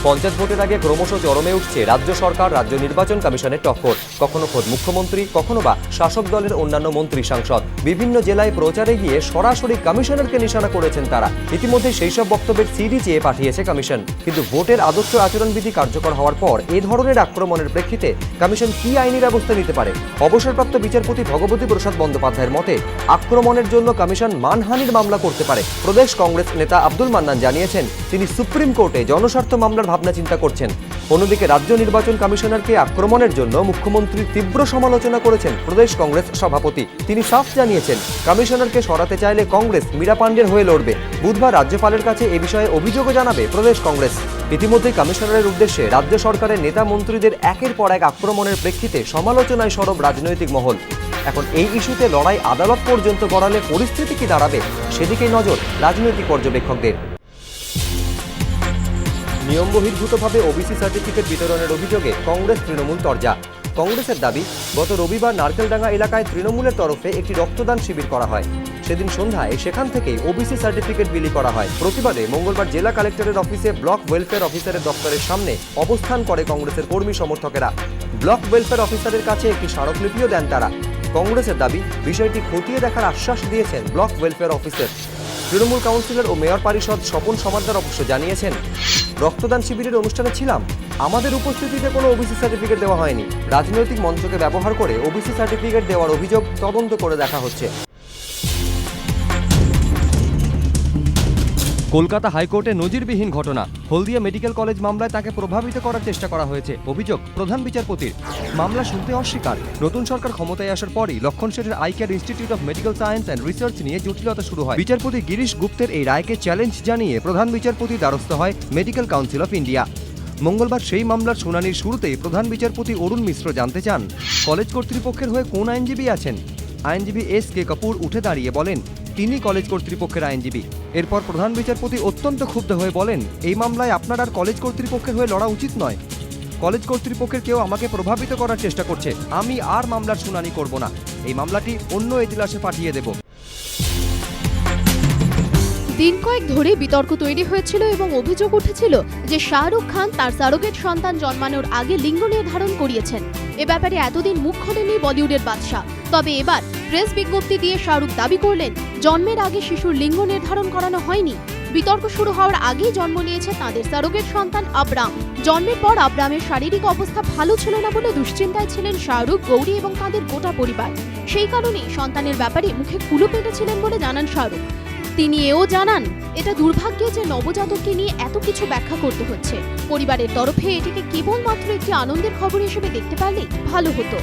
পঞ্চায়েত ভোটের আগে ক্রমশ চরমে উঠছে রাজ্য সরকার রাজ্য নির্বাচন কমিশনের টক্কর। কখনো খোদ মুখ্যমন্ত্রী, কখনো বা শাসক দলের অন্যান্য মন্ত্রী সাংসদ বিভিন্ন জেলায় প্রচারে গিয়ে সরাসরি কমিশনারকে নিশানা করেছেন তারা। ইতিমধ্যে সেই সব বক্তব্যের সিডি চেয়ে পাঠিয়েছে কমিশন। কিন্তু ভোটের আদর্শ আচরণবিধি কার্যকর হওয়ার পর এ ধরনের আক্রমণের প্রেক্ষিতে কমিশন কি আইনি ব্যবস্থা নিতে পারে? অবসরপ্রাপ্ত বিচারপতি ভগবতী প্রসাদ বন্দ্যোপাধ্যায়ের মতে আক্রমণের জন্য কমিশন মানহানির মামলা করতে পারে। প্রদেশ কংগ্রেস নেতা আব্দুল মান্নান জানিয়েছেন তিনি সুপ্রিম কোর্টে জনস্বার্থ মামলার ভাবনা চিন্তা করছেন। অন্যদিকে রাজ্য নির্বাচন কমিশনারকে আক্রমণের জন্য মুখ্যমন্ত্রীর তীব্র সমালোচনা করেছেন প্রদেশ কংগ্রেস সভাপতি। তিনি সাফ জানিয়েছেন কমিশনারকে সরাতে চাইলে কংগ্রেস মীরা পাণ্ডের হয়ে লড়বে। বুধবার রাজ্যপালের কাছে এ বিষয়ে অভিযোগও জানাবে প্রদেশ কংগ্রেস। ইতিমধ্যে কমিশনারের উদ্দেশ্যে রাজ্য সরকারের নেতা মন্ত্রীদের একের পর এক আক্রমণের প্রেক্ষিতে সমালোচনায় সরব রাজনৈতিক মহল। এখন এই ইস্যুতে লড়াই আদালত পর্যন্ত গড়ালে পরিস্থিতি কি দাঁড়াবে সেদিকেই নজর রাজনৈতিক পর্যবেক্ষকদের। নিয়ম বহির্ভূতভাবে ওবিসি সার্টিফিকেট বিতরণের অভিযোগে কংগ্রেস তৃণমূল তরজা। কংগ্রেসের দাবি, গত রবিবার নারকেলডাঙ্গা এলাকায় তৃণমূলের তরফে একটি রক্তদান শিবির করা হয়। সেদিন সন্ধ্যায় সেখান থেকেই ওবিসি সার্টিফিকেট বিলি করা হয়। প্রতিবাদে মঙ্গলবার জেলা কালেক্টরের অফিসে ব্লক ওয়েলফেয়ার অফিসারের দপ্তরের সামনে অবস্থান করে কংগ্রেসের কর্মী সমর্থকেরা। ব্লক ওয়েলফেয়ার অফিসারের কাছে একটি স্মারকলিপিও দেন তারা। কংগ্রেসের দাবি, বিষয়টি খতিয়ে দেখার আশ্বাস দিয়েছেন block welfare officer. Trinamool councillor ও মেয়র পরিষদ স্বপন সমাদ্দার অবশ্য জানিয়েছেন, রক্তদান শিবিরের অনুষ্ঠানে ছিলাম, আমাদের উপস্থিতিতে কোনো ওবিসি সার্টিফিকেট দেওয়া হয়নি। রাজনৈতিক মঞ্চকে ব্যবহার করে ওবিসি সার্টিফিকেট দেওয়ার অভিযোগ তদন্ত করে দেখা হচ্ছে। কলকাতা হাইকোর্টে নজিরবিহীন ঘটনা। হলদিয়া মেডিকেল কলেজ মামলায় তাকে প্রভাবিত করার চেষ্টা করা হয়েছে, অভিযোগ প্রধান বিচারপতির। মামলা শুনতে অস্বীকার। নতুন সরকার ক্ষমতায় আসার পরই লক্ষণ শেঠের I Care Institute of Medical Science and Research নিয়ে জটিলতা শুরু হয়। বিচারপতি গিরিশ গুপ্তের এই রায়কে চ্যালেঞ্জ জানিয়ে প্রধান বিচারপতি দ্বারস্থ হয় মেডিকেল কাউন্সিল অফ ইন্ডিয়া। মঙ্গলবার সেই মামলার শুনানির শুরুতেই প্রধান বিচারপতি অরুণ মিশ্র জানতে চান, কলেজ কর্তৃপক্ষের হয়ে কোন আইনজীবী আছেন। আইনজীবী এস কে কাপুর উঠে দাঁড়িয়ে বলেন তিনি কলেজ কর্তৃপক্ষের আইনজীবী। এরপর প্রধান বিচারপতি অত্যন্ত ক্ষুব্ধ হয়ে বলেন, এই মামলায় আপনার আর কলেজ কর্তৃপক্ষের হয়ে লড়া উচিত নয়। কলেজ কর্তৃপক্ষের কেউ আমাকে প্রভাবিত করার চেষ্টা করছে, আমি আর মামলার শুনানি করব না। এই মামলাটি অন্য এজলাসে পাঠিয়ে দেব। দিন কয়েক ধরে বিতর্ক তৈরি হয়েছিল এবং অভিযোগ উঠেছিল যে শাহরুখ খান তার সারোগেট সন্তান জন্মানোর আগে লিঙ্গ নির্ধারণ করিয়েছেন। এ ব্যাপারে এতদিন মুখ খোলেনি বলিউডের বাদশা। তবে এবার প্রেস বিজ্ঞপ্তি দিয়ে শাহরুখ দাবি করলেন জন্মের আগে শিশুর লিঙ্গ নির্ধারণ করানো হয়নি। বিতর্ক শুরু হওয়ার আগেই জন্ম নিয়েছে তাদের সারোগেট সন্তান আব্রাম। জন্মের পর আব্রামের শারীরিক অবস্থা ভালো ছিল না বলে দুশ্চিন্তায় ছিলেন শাহরুখ, গৌরী এবং তাদের গোটা পরিবার। সেই কারণেই সন্তানের ব্যাপারে মুখে কুলু পেটেছিলেন বলে জানান শাহরুখ। তিনি এও জানান, এটা দুর্ভাগ্য যে নবজাতককে নিয়ে এত কিছু ব্যাখ্যা করতে হচ্ছে। পরিবারের তরফে এটিকে কেবলমাত্র একটি আনন্দের খবর হিসেবে দেখতে পারলেই ভালো হতো।